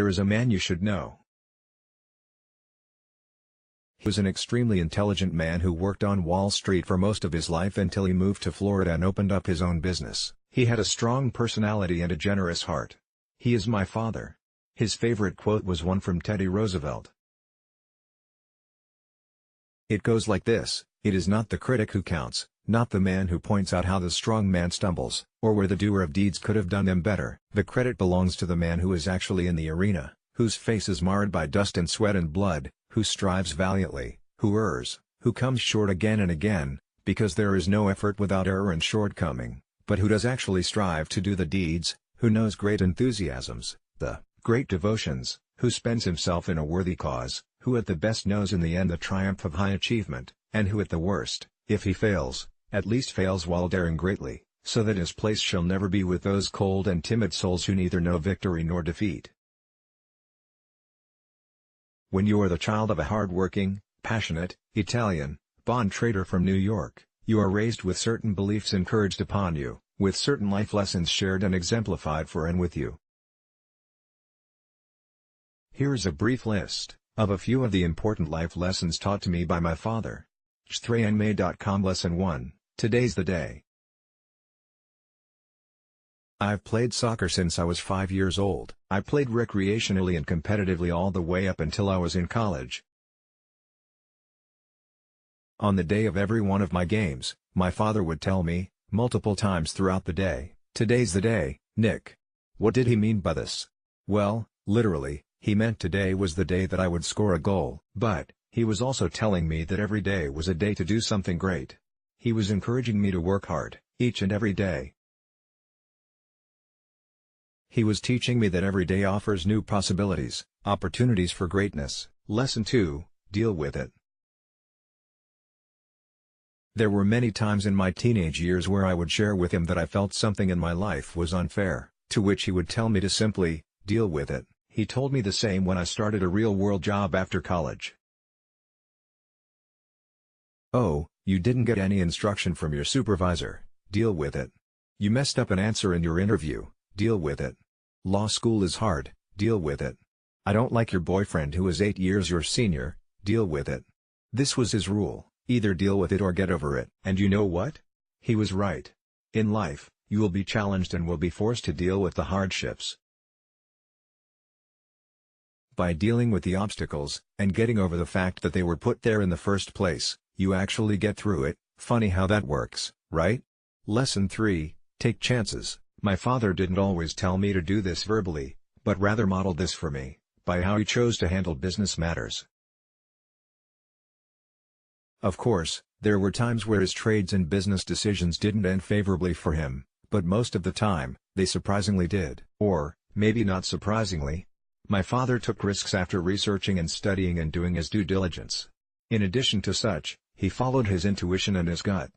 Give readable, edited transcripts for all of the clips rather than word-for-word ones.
There is a man you should know. He was an extremely intelligent man who worked on Wall Street for most of his life until he moved to Florida and opened up his own business. He had a strong personality and a generous heart. He is my father. His favorite quote was one from Teddy Roosevelt. It goes like this: "It is not the critic who counts, not the man who points out how the strong man stumbles, or where the doer of deeds could have done them better. The credit belongs to the man who is actually in the arena, whose face is marred by dust and sweat and blood, who strives valiantly, who errs, who comes short again and again, because there is no effort without error and shortcoming, but who does actually strive to do the deeds, who knows great enthusiasms, the great devotions, who spends himself in a worthy cause, who at the best knows in the end the triumph of high achievement, and who at the worst, if he fails, at least fails while daring greatly, so that his place shall never be with those cold and timid souls who neither know victory nor defeat." When you are the child of a hard-working, passionate, Italian, bond trader from New York, you are raised with certain beliefs encouraged upon you, with certain life lessons shared and exemplified for and with you. Here is a brief list of a few of the important life lessons taught to me by my father. xtrayangme.com Lesson 1, Today's the Day. I've played soccer since I was 5 years old. I played recreationally and competitively all the way up until I was in college. On the day of every one of my games, my father would tell me, multiple times throughout the day, "Today's the day, Nick." What did he mean by this? Well, literally, he meant today was the day that I would score a goal. But he was also telling me that every day was a day to do something great. He was encouraging me to work hard, each and every day. He was teaching me that every day offers new possibilities, opportunities for greatness. Lesson 2, Deal with it. There were many times in my teenage years where I would share with him that I felt something in my life was unfair, to which he would tell me to simply, deal with it. He told me the same when I started a real-world job after college. "Oh, you didn't get any instruction from your supervisor, deal with it. You messed up an answer in your interview, deal with it. Law school is hard, deal with it. I don't like your boyfriend who is 8 years your senior, deal with it." This was his rule, either deal with it or get over it. And you know what? He was right. In life, you will be challenged and will be forced to deal with the hardships. By dealing with the obstacles, and getting over the fact that they were put there in the first place, you actually get through it. Funny how that works, right? Lesson 3, Take chances. My father didn't always tell me to do this verbally, but rather modeled this for me, by how he chose to handle business matters. Of course, there were times where his trades and business decisions didn't end favorably for him, but most of the time, they surprisingly did. Or, maybe not surprisingly. My father took risks after researching and studying and doing his due diligence. In addition to such, he followed his intuition and his gut.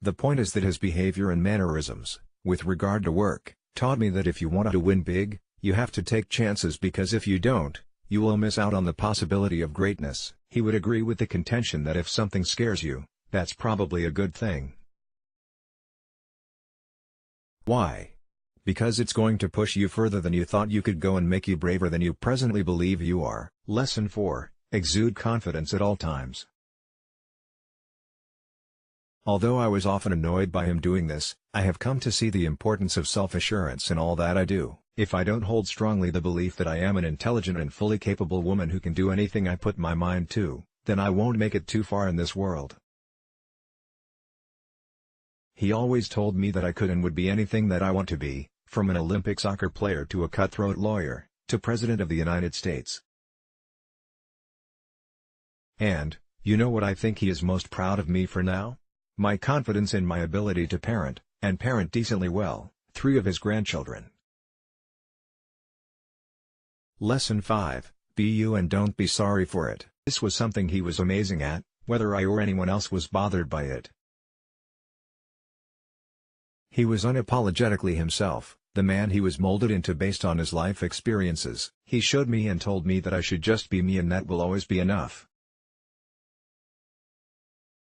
The point is that his behavior and mannerisms, with regard to work, taught me that if you want to win big, you have to take chances, because if you don't, you will miss out on the possibility of greatness. He would agree with the contention that if something scares you, that's probably a good thing. Why? Because it's going to push you further than you thought you could go and make you braver than you presently believe you are. Lesson 4, Exude confidence at all times. Although I was often annoyed by him doing this, I have come to see the importance of self-assurance in all that I do. If I don't hold strongly the belief that I am an intelligent and fully capable woman who can do anything I put my mind to, then I won't make it too far in this world. He always told me that I could and would be anything that I want to be, from an Olympic soccer player to a cutthroat lawyer, to President of the United States. And, you know what I think he is most proud of me for now? My confidence in my ability to parent, and parent decently well, 3 of his grandchildren. Lesson 5, Be you and don't be sorry for it. This was something he was amazing at, whether I or anyone else was bothered by it. He was unapologetically himself, the man he was molded into based on his life experiences. He showed me and told me that I should just be me and that will always be enough.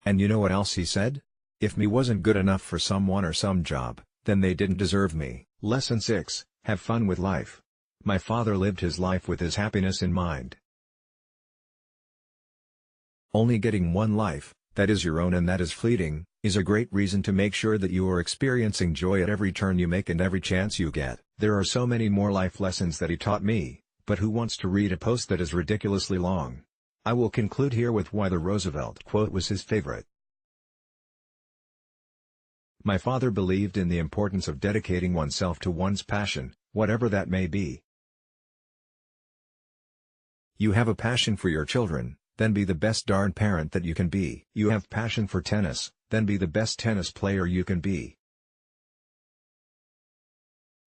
And you know what else he said? If me wasn't good enough for someone or some job, then they didn't deserve me. Lesson 6, Have fun with life. My father lived his life with his happiness in mind. Only getting one life, that is your own and that is fleeting, is a great reason to make sure that you are experiencing joy at every turn you make and every chance you get. There are so many more life lessons that he taught me, but who wants to read a post that is ridiculously long? I will conclude here with why the Roosevelt quote was his favorite. My father believed in the importance of dedicating oneself to one's passion, whatever that may be. You have a passion for your children, then be the best darn parent that you can be. You have passion for tennis, then be the best tennis player you can be.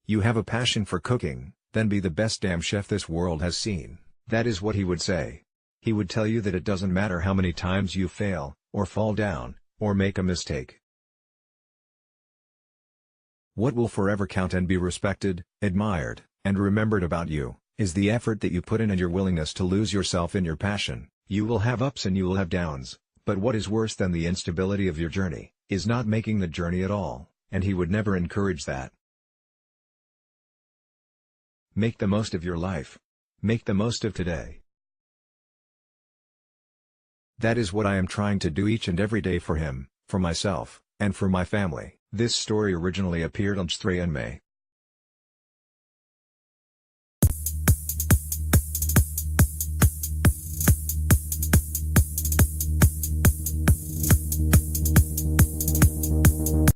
You have a passion for cooking, then be the best damn chef this world has seen. That is what he would say. He would tell you that it doesn't matter how many times you fail, or fall down, or make a mistake. What will forever count and be respected, admired, and remembered about you, is the effort that you put in and your willingness to lose yourself in your passion. You will have ups and you will have downs, but what is worse than the instability of your journey, is not making the journey at all, and he would never encourage that. Make the most of your life. Make the most of today. That is what I am trying to do each and every day for him, for myself, and for my family. This story originally appeared on 3 in May.